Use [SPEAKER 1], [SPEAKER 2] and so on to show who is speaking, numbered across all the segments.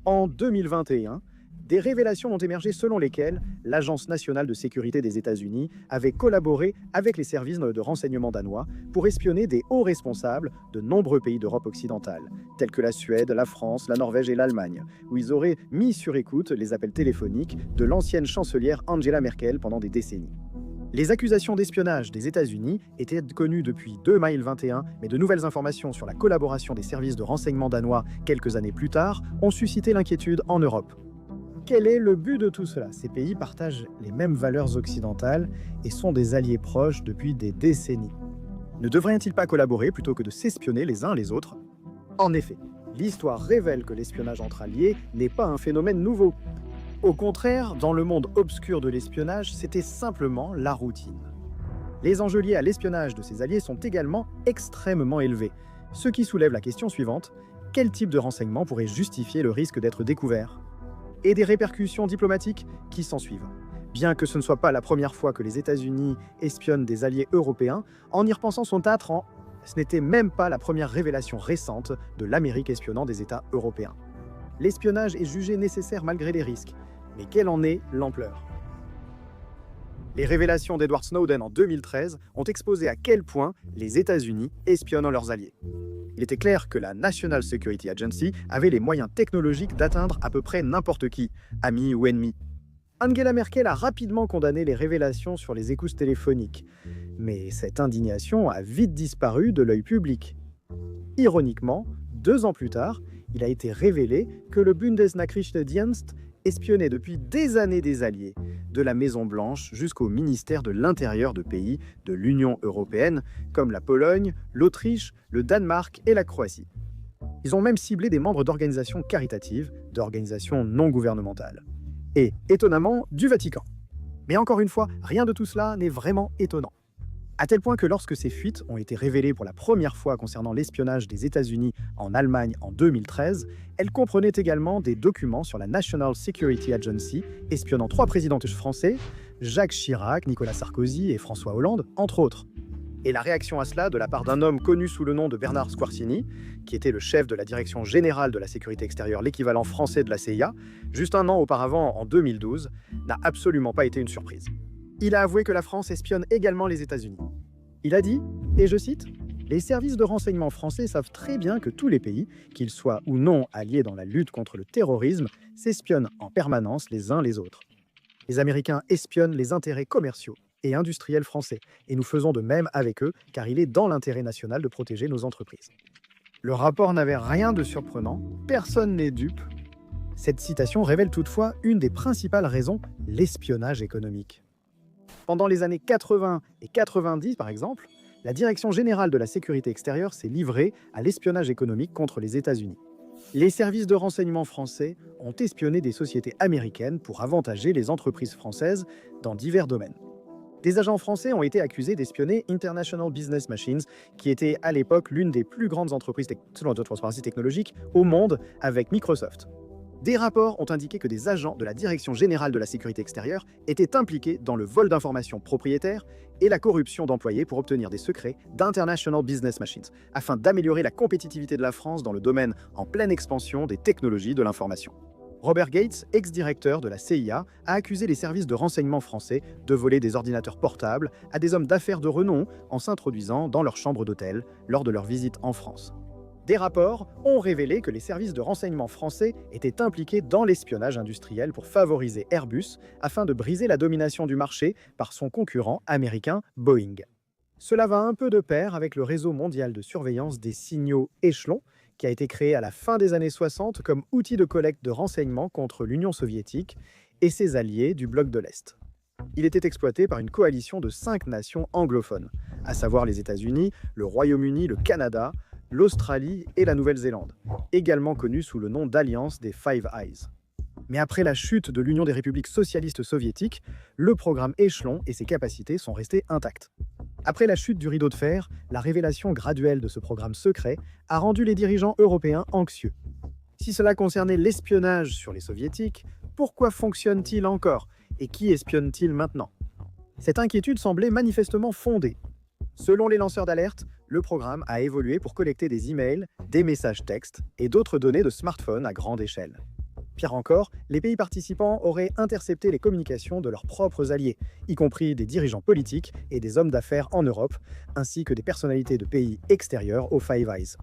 [SPEAKER 1] En 2021, des révélations ont émergé selon lesquelles l'Agence nationale de sécurité des États-Unis avait collaboré avec les services de renseignement danois pour espionner des hauts responsables de nombreux pays d'Europe occidentale, tels que la Suède, la France, la Norvège et l'Allemagne, où ils auraient mis sur écoute les appels téléphoniques de l'ancienne chancelière Angela Merkel pendant des décennies. Les accusations d'espionnage des États-Unis étaient connues depuis 2 mai 2021, mais de nouvelles informations sur la collaboration des services de renseignement danois quelques années plus tard ont suscité l'inquiétude en Europe. Quel est le but de tout cela? Ces pays partagent les mêmes valeurs occidentales et sont des alliés proches depuis des décennies. Ne devraient-ils pas collaborer plutôt que de s'espionner les uns les autres? En effet, l'histoire révèle que l'espionnage entre alliés n'est pas un phénomène nouveau. Au contraire, dans le monde obscur de l'espionnage, c'était simplement la routine. Les enjeux liés à l'espionnage de ces alliés sont également extrêmement élevés, ce qui soulève la question suivante: quel type de renseignement pourrait justifier le risque d'être découvert? Et des répercussions diplomatiques qui s'ensuivent. Bien que ce ne soit pas la première fois que les États-Unis espionnent des alliés européens, en y repensant son théâtre, ce n'était même pas la première révélation récente de l'Amérique espionnant des États européens. L'espionnage est jugé nécessaire malgré les risques, mais quelle en est l'ampleur? Les révélations d'Edward Snowden en 2013 ont exposé à quel point les États-Unis espionnent leurs alliés. Il était clair que la National Security Agency avait les moyens technologiques d'atteindre à peu près n'importe qui, ami ou ennemi. Angela Merkel a rapidement condamné les révélations sur les écoutes téléphoniques, mais cette indignation a vite disparu de l'œil public. Ironiquement, 2 ans plus tard, il a été révélé que le Bundesnachrichtendienst espionnait depuis des années des alliés, de la Maison-Blanche jusqu'au ministère de l'Intérieur de pays de l'Union européenne, comme la Pologne, l'Autriche, le Danemark et la Croatie. Ils ont même ciblé des membres d'organisations caritatives, d'organisations non gouvernementales. Et, étonnamment, du Vatican. Mais encore une fois, rien de tout cela n'est vraiment étonnant. À tel point que lorsque ces fuites ont été révélées pour la première fois concernant l'espionnage des États-Unis en Allemagne en 2013, elles comprenaient également des documents sur la National Security Agency espionnant 3 présidents français, Jacques Chirac, Nicolas Sarkozy et François Hollande, entre autres. Et la réaction à cela de la part d'un homme connu sous le nom de Bernard Squarcini, qui était le chef de la Direction générale de la sécurité extérieure, l'équivalent français de la CIA, juste un an auparavant, en 2012, n'a absolument pas été une surprise. Il a avoué que la France espionne également les États-Unis. Il a dit, et je cite, « Les services de renseignement français savent très bien que tous les pays, qu'ils soient ou non alliés dans la lutte contre le terrorisme, s'espionnent en permanence les uns les autres. Les Américains espionnent les intérêts commerciaux et industriels français, et nous faisons de même avec eux, car il est dans l'intérêt national de protéger nos entreprises. » Le rapport n'avait rien de surprenant, personne n'est dupe. Cette citation révèle toutefois une des principales raisons, l'espionnage économique. Pendant les années 80 et 90, par exemple, la Direction générale de la sécurité extérieure s'est livrée à l'espionnage économique contre les États-Unis. Les services de renseignement français ont espionné des sociétés américaines pour avantager les entreprises françaises dans divers domaines. Des agents français ont été accusés d'espionner International Business Machines, qui était à l'époque l'une des plus grandes entreprises de transparency technologique au monde avec Microsoft. Des rapports ont indiqué que des agents de la Direction générale de la sécurité extérieure étaient impliqués dans le vol d'informations propriétaires et la corruption d'employés pour obtenir des secrets d'International Business Machines, afin d'améliorer la compétitivité de la France dans le domaine en pleine expansion des technologies de l'information. Robert Gates, ex-directeur de la CIA, a accusé les services de renseignement français de voler des ordinateurs portables à des hommes d'affaires de renom en s'introduisant dans leur chambre d'hôtel lors de leur visite en France. Des rapports ont révélé que les services de renseignement français étaient impliqués dans l'espionnage industriel pour favoriser Airbus afin de briser la domination du marché par son concurrent américain Boeing. Cela va un peu de pair avec le réseau mondial de surveillance des signaux Échelon, qui a été créé à la fin des années 60 comme outil de collecte de renseignements contre l'Union soviétique et ses alliés du bloc de l'Est. Il était exploité par une coalition de 5 nations anglophones, à savoir les États-Unis, le Royaume-Uni, le Canada, l'Australie et la Nouvelle-Zélande, également connue sous le nom d'Alliance des Five Eyes. Mais après la chute de l'Union des républiques socialistes soviétiques, le programme Échelon et ses capacités sont restés intacts. Après la chute du rideau de fer, la révélation graduelle de ce programme secret a rendu les dirigeants européens anxieux. Si cela concernait l'espionnage sur les soviétiques, pourquoi fonctionne-t-il encore? Et qui espionne-t-il maintenant? Cette inquiétude semblait manifestement fondée. Selon les lanceurs d'alerte, le programme a évolué pour collecter des emails, des messages textes et d'autres données de smartphones à grande échelle. Pire encore, les pays participants auraient intercepté les communications de leurs propres alliés, y compris des dirigeants politiques et des hommes d'affaires en Europe, ainsi que des personnalités de pays extérieurs aux Five Eyes.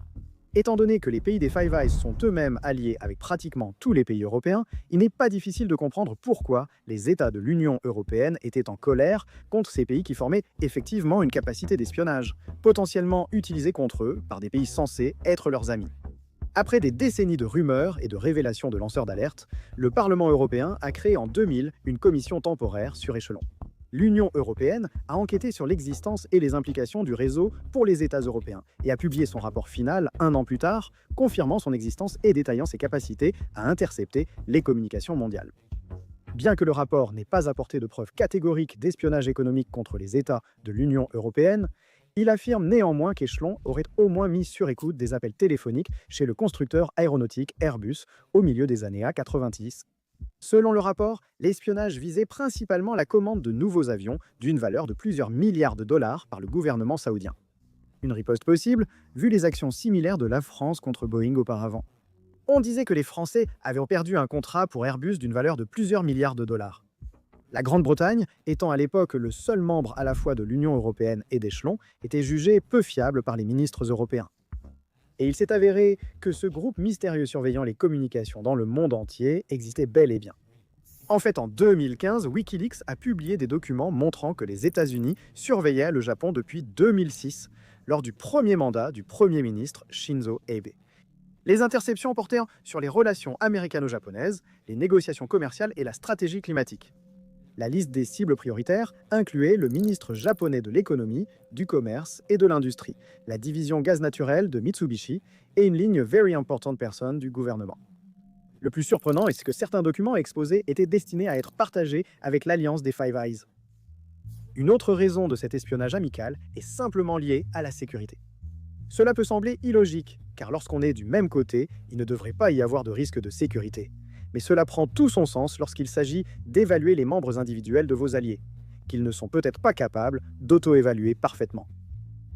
[SPEAKER 1] Étant donné que les pays des Five Eyes sont eux-mêmes alliés avec pratiquement tous les pays européens, il n'est pas difficile de comprendre pourquoi les États de l'Union européenne étaient en colère contre ces pays qui formaient effectivement une capacité d'espionnage, potentiellement utilisée contre eux par des pays censés être leurs amis. Après des décennies de rumeurs et de révélations de lanceurs d'alerte, le Parlement européen a créé en 2000 une commission temporaire sur échelon. L'Union européenne a enquêté sur l'existence et les implications du réseau pour les États européens et a publié son rapport final un an plus tard, confirmant son existence et détaillant ses capacités à intercepter les communications mondiales. Bien que le rapport n'ait pas apporté de preuves catégoriques d'espionnage économique contre les États de l'Union européenne, il affirme néanmoins qu'Echelon aurait au moins mis sur écoute des appels téléphoniques chez le constructeur aéronautique Airbus au milieu des années 90. Selon le rapport, l'espionnage visait principalement la commande de nouveaux avions d'une valeur de plusieurs milliards de dollars par le gouvernement saoudien. Une riposte possible, vu les actions similaires de la France contre Boeing auparavant. On disait que les Français avaient perdu un contrat pour Airbus d'une valeur de plusieurs milliards de dollars. La Grande-Bretagne, étant à l'époque le seul membre à la fois de l'Union européenne et d'Echelon, était jugée peu fiable par les ministres européens. Et il s'est avéré que ce groupe mystérieux surveillant les communications dans le monde entier existait bel et bien. En fait, en 2015, Wikileaks a publié des documents montrant que les États-Unis surveillaient le Japon depuis 2006, lors du premier mandat du Premier ministre Shinzo Abe. Les interceptions portaient sur les relations américano-japonaises, les négociations commerciales et la stratégie climatique. La liste des cibles prioritaires incluait le ministre japonais de l'économie, du commerce et de l'industrie, la division gaz naturel de Mitsubishi et une ligne Very Important Person du gouvernement. Le plus surprenant est que certains documents exposés étaient destinés à être partagés avec l'alliance des Five Eyes. Une autre raison de cet espionnage amical est simplement liée à la sécurité. Cela peut sembler illogique, car lorsqu'on est du même côté, il ne devrait pas y avoir de risque de sécurité. Mais cela prend tout son sens lorsqu'il s'agit d'évaluer les membres individuels de vos alliés, qu'ils ne sont peut-être pas capables d'auto-évaluer parfaitement.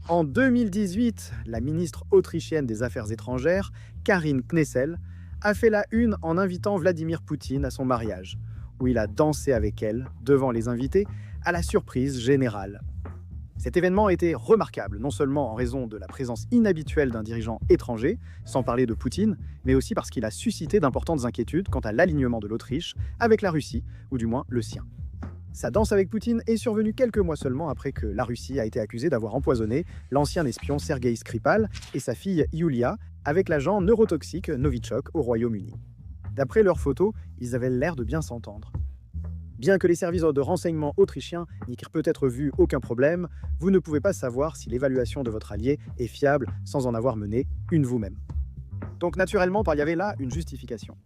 [SPEAKER 1] En 2018, la ministre autrichienne des Affaires étrangères, Karin Knessel, a fait la une en invitant Vladimir Poutine à son mariage, où il a dansé avec elle, devant les invités, à la surprise générale. Cet événement était remarquable, non seulement en raison de la présence inhabituelle d'un dirigeant étranger, sans parler de Poutine, mais aussi parce qu'il a suscité d'importantes inquiétudes quant à l'alignement de l'Autriche avec la Russie, ou du moins le sien. Sa danse avec Poutine est survenue quelques mois seulement après que la Russie a été accusée d'avoir empoisonné l'ancien espion Sergei Skripal et sa fille Yulia avec l'agent neurotoxique Novichok au Royaume-Uni. D'après leurs photos, ils avaient l'air de bien s'entendre. Bien que les services de renseignement autrichiens n'y aient peut-être vu aucun problème, vous ne pouvez pas savoir si l'évaluation de votre allié est fiable sans en avoir mené une vous-même. Donc naturellement, il y avait là une justification.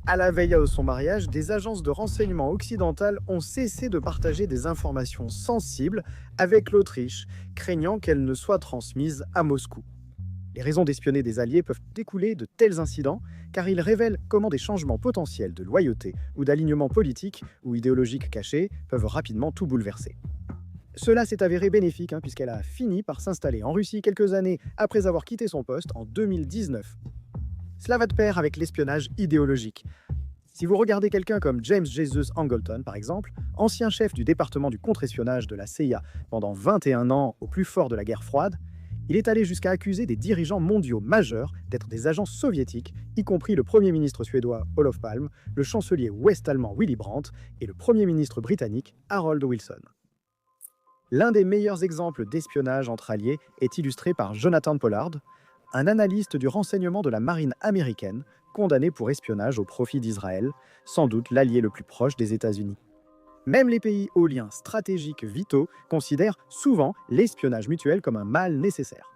[SPEAKER 1] À la veille de son mariage, des agences de renseignement occidentales ont cessé de partager des informations sensibles avec l'Autriche, craignant qu'elles ne soient transmises à Moscou. Les raisons d'espionner des alliés peuvent découler de tels incidents, car ils révèlent comment des changements potentiels de loyauté ou d'alignement politique ou idéologique cachés peuvent rapidement tout bouleverser. Cela s'est avéré bénéfique, puisqu'elle a fini par s'installer en Russie quelques années après avoir quitté son poste en 2019. Cela va de pair avec l'espionnage idéologique. Si vous regardez quelqu'un comme James Jesus Angleton, par exemple, ancien chef du département du contre-espionnage de la CIA pendant 21 ans au plus fort de la guerre froide, il est allé jusqu'à accuser des dirigeants mondiaux majeurs d'être des agents soviétiques, y compris le Premier ministre suédois Olof Palme, le chancelier ouest-allemand Willy Brandt et le Premier ministre britannique Harold Wilson. L'un des meilleurs exemples d'espionnage entre alliés est illustré par Jonathan Pollard, un analyste du renseignement de la marine américaine, condamné pour espionnage au profit d'Israël, sans doute l'allié le plus proche des États-Unis. Même les pays aux liens stratégiques vitaux considèrent souvent l'espionnage mutuel comme un mal nécessaire.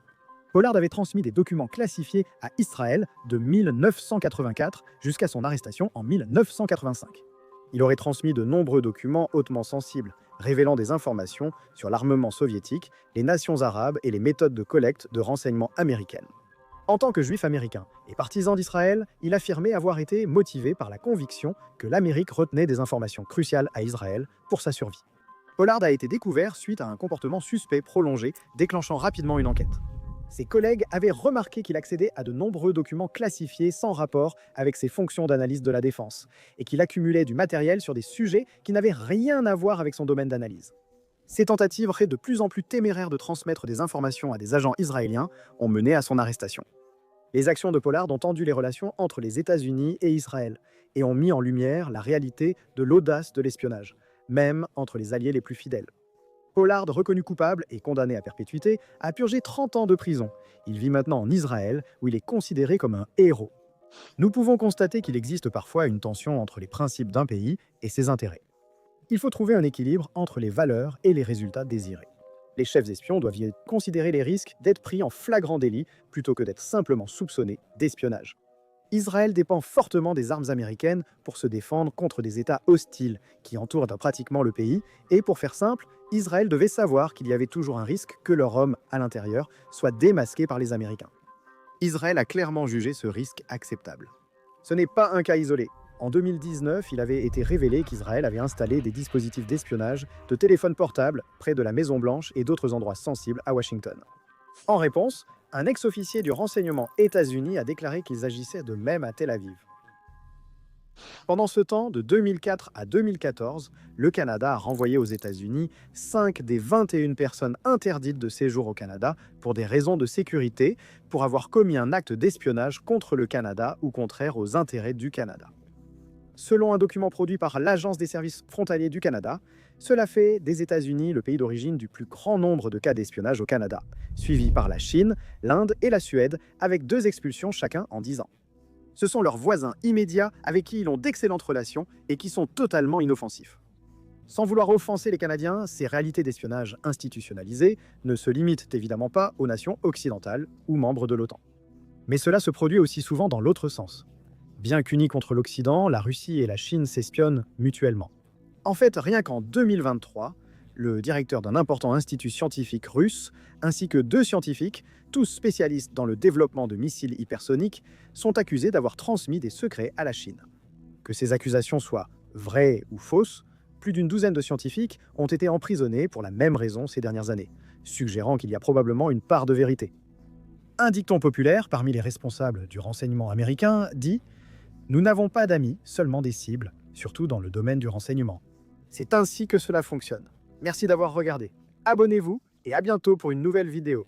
[SPEAKER 1] Pollard avait transmis des documents classifiés à Israël de 1984 jusqu'à son arrestation en 1985. Il aurait transmis de nombreux documents hautement sensibles, révélant des informations sur l'armement soviétique, les nations arabes et les méthodes de collecte de renseignements américaines. En tant que juif américain et partisan d'Israël, il affirmait avoir été motivé par la conviction que l'Amérique retenait des informations cruciales à Israël pour sa survie. Pollard a été découvert suite à un comportement suspect prolongé, déclenchant rapidement une enquête. Ses collègues avaient remarqué qu'il accédait à de nombreux documents classifiés sans rapport avec ses fonctions d'analyse de la défense, et qu'il accumulait du matériel sur des sujets qui n'avaient rien à voir avec son domaine d'analyse. Ces tentatives, de plus en plus téméraires de transmettre des informations à des agents israéliens, ont mené à son arrestation. Les actions de Pollard ont tendu les relations entre les États-Unis et Israël, et ont mis en lumière la réalité de l'audace de l'espionnage, même entre les alliés les plus fidèles. Pollard, reconnu coupable et condamné à perpétuité, a purgé 30 ans de prison. Il vit maintenant en Israël, où il est considéré comme un héros. Nous pouvons constater qu'il existe parfois une tension entre les principes d'un pays et ses intérêts. Il faut trouver un équilibre entre les valeurs et les résultats désirés. Les chefs espions doivent y considérer les risques d'être pris en flagrant délit plutôt que d'être simplement soupçonnés d'espionnage. Israël dépend fortement des armes américaines pour se défendre contre des États hostiles qui entourent pratiquement le pays, et pour faire simple, Israël devait savoir qu'il y avait toujours un risque que leur homme à l'intérieur soit démasqué par les Américains. Israël a clairement jugé ce risque acceptable. Ce n'est pas un cas isolé. En 2019, il avait été révélé qu'Israël avait installé des dispositifs d'espionnage de téléphones portables près de la Maison-Blanche et d'autres endroits sensibles à Washington. En réponse, un ex-officier du renseignement États-Unis a déclaré qu'ils agissaient de même à Tel Aviv. Pendant ce temps, de 2004 à 2014, le Canada a renvoyé aux États-Unis 5 des 21 personnes interdites de séjour au Canada pour des raisons de sécurité, pour avoir commis un acte d'espionnage contre le Canada ou contraire aux intérêts du Canada. Selon un document produit par l'Agence des services frontaliers du Canada, cela fait des États-Unis le pays d'origine du plus grand nombre de cas d'espionnage au Canada, suivi par la Chine, l'Inde et la Suède, avec 2 expulsions chacun en 10 ans. Ce sont leurs voisins immédiats avec qui ils ont d'excellentes relations et qui sont totalement inoffensifs. Sans vouloir offenser les Canadiens, ces réalités d'espionnage institutionnalisées ne se limitent évidemment pas aux nations occidentales ou membres de l'OTAN. Mais cela se produit aussi souvent dans l'autre sens. Bien qu'unis contre l'Occident, la Russie et la Chine s'espionnent mutuellement. En fait, rien qu'en 2023, le directeur d'un important institut scientifique russe, ainsi que 2 scientifiques, tous spécialistes dans le développement de missiles hypersoniques, sont accusés d'avoir transmis des secrets à la Chine. Que ces accusations soient vraies ou fausses, plus d'une douzaine de scientifiques ont été emprisonnés pour la même raison ces dernières années, suggérant qu'il y a probablement une part de vérité. Un dicton populaire parmi les responsables du renseignement américain dit « Nous n'avons pas d'amis, seulement des cibles, surtout dans le domaine du renseignement ». C'est ainsi que cela fonctionne. Merci d'avoir regardé. Abonnez-vous et à bientôt pour une nouvelle vidéo.